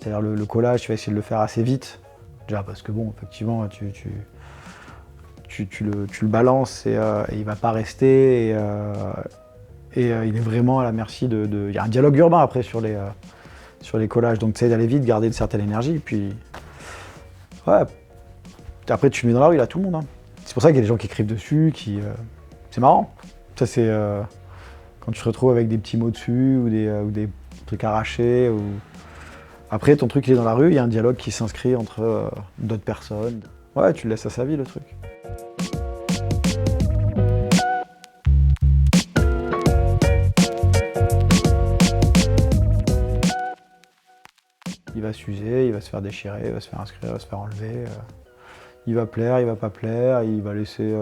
C'est-à-dire le collage, tu vas essayer de le faire assez vite. Déjà parce que bon, effectivement, tu le balances et il va pas rester. Il est vraiment à la merci de... Il y a un dialogue urbain après sur les collages, donc tu essaies d'aller vite, garder une certaine énergie. Et puis, ouais. Après, tu le mets dans la rue, il y a tout le monde. Hein. C'est pour ça qu'il y a des gens qui écrivent dessus, c'est marrant. Ça, c'est quand tu te retrouves avec des petits mots dessus ou des trucs arrachés. Après, ton truc, il est dans la rue, il y a un dialogue qui s'inscrit entre d'autres personnes. Ouais, tu le laisses à sa vie, le truc. Il va s'user, il va se faire déchirer, il va se faire inscrire, il va se faire enlever. Il va plaire, il va pas plaire, il va laisser...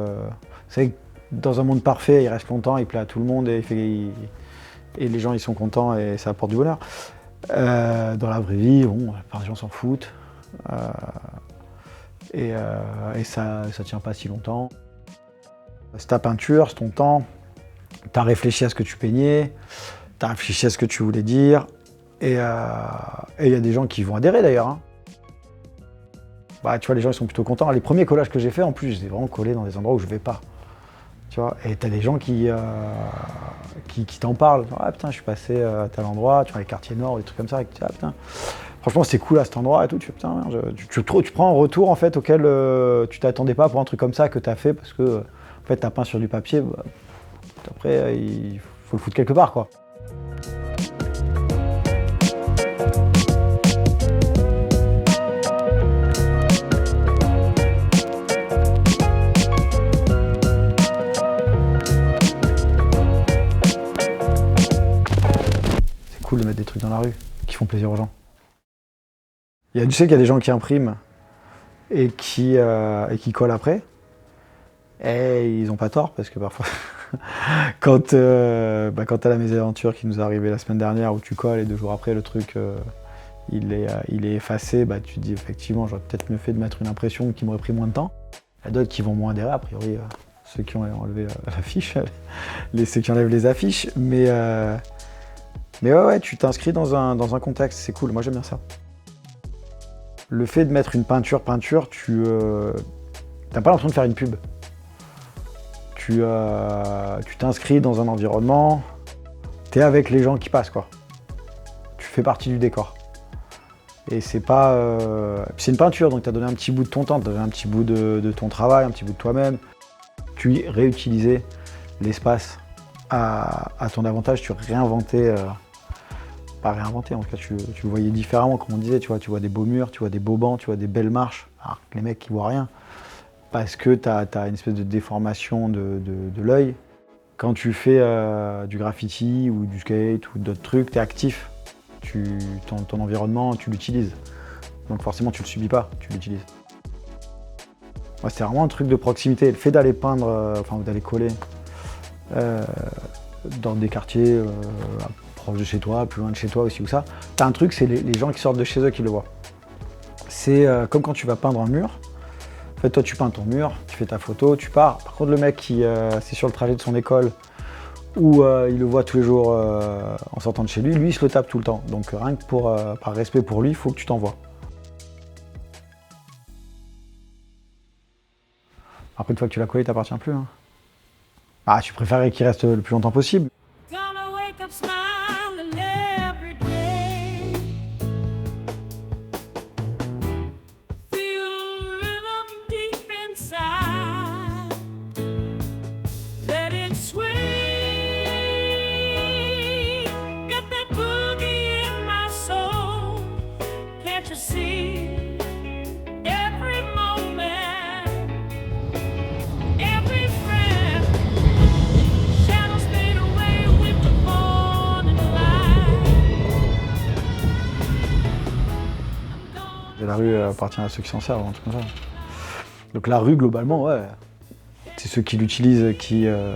C'est vrai que dans un monde parfait, il reste longtemps, il plaît à tout le monde et les gens ils sont contents et ça apporte du bonheur. Dans la vraie vie, bon, la plupart des gens s'en foutent. Et ça tient pas si longtemps. C'est ta peinture, c'est ton temps. Tu as réfléchi à ce que tu peignais, tu as réfléchi à ce que tu voulais dire. Et il y a des gens qui vont adhérer d'ailleurs. Hein. Bah, tu vois, les gens ils sont plutôt contents. Les premiers collages que j'ai faits, en plus, je les ai vraiment collés dans des endroits où je vais pas. Tu vois, et t'as des gens qui t'en parlent. Ah putain, je suis passé à tel endroit, tu vois, les quartiers nord, des trucs comme ça. Et tu dis, ah putain, franchement, c'était cool à cet endroit et tout. Tu fais, putain, merde, tu prends un retour en fait auquel tu t'attendais pas pour un truc comme ça que t'as fait parce que en fait, t'as peint sur du papier. Bah, après, il faut le foutre quelque part, quoi. Cool de mettre des trucs dans la rue qui font plaisir aux gens. Tu sais qu'il y a des gens qui impriment et qui collent après. Et ils n'ont pas tort parce que parfois, quand t'as la mésaventure qui nous est arrivée la semaine dernière où tu colles et 2 jours après le truc il est effacé, bah, tu te dis effectivement j'aurais peut-être mieux fait de mettre une impression qui m'aurait pris moins de temps. Il y a d'autres qui vont moins adhérer, a priori ceux qui ont enlevé l'affiche, ceux qui enlèvent les affiches. Mais ouais, tu t'inscris dans un contexte, c'est cool, moi j'aime bien ça. Le fait de mettre une peinture, tu t'as pas l'impression de faire une pub. Tu t'inscris dans un environnement, t'es avec les gens qui passent, quoi. Tu fais partie du décor. Et c'est pas... c'est une peinture, donc t'as donné un petit bout de ton temps, t'as donné un petit bout de ton travail, un petit bout de toi-même. Tu réutilisais l'espace à ton avantage, tu réinventais... pas réinventé, en tout cas tu le voyais différemment, comme on disait, tu vois des beaux murs, tu vois des beaux bancs, tu vois des belles marches, alors que les mecs qui voient rien, parce que tu as une espèce de déformation de l'œil. Quand tu fais du graffiti ou du skate ou d'autres trucs, tu es actif, ton environnement, tu l'utilises, donc forcément tu le subis pas, tu l'utilises. Ouais, c'est vraiment un truc de proximité, le fait d'aller peindre, ou d'aller coller dans des quartiers proche de chez toi, plus loin de chez toi aussi ou ça. T'as un truc, c'est les gens qui sortent de chez eux qui le voient. C'est comme quand tu vas peindre un mur. En fait, toi, tu peins ton mur, tu fais ta photo, tu pars. Par contre, le mec qui c'est sur le trajet de son école ou il le voit tous les jours en sortant de chez lui, il se le tape tout le temps. Donc rien que par respect pour lui, il faut que tu t'envoies. Après, une fois que tu l'as collé, il t'appartient plus. Hein. Ah, tu préférais qu'il reste le plus longtemps possible. La rue appartient à ceux qui s'en servent, un truc comme ça. Donc la rue, globalement, ouais, c'est ceux qui l'utilisent, je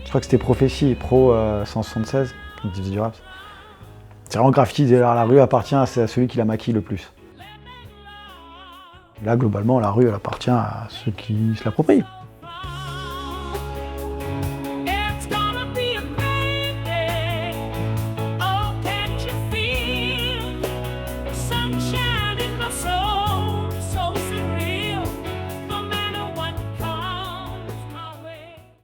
crois que c'était Prophétie, Pro 176, comme disait du rap. C'est vraiment graffiti, la rue appartient à celui qui la maquille le plus. Là, globalement, la rue, elle appartient à ceux qui se l'approprient.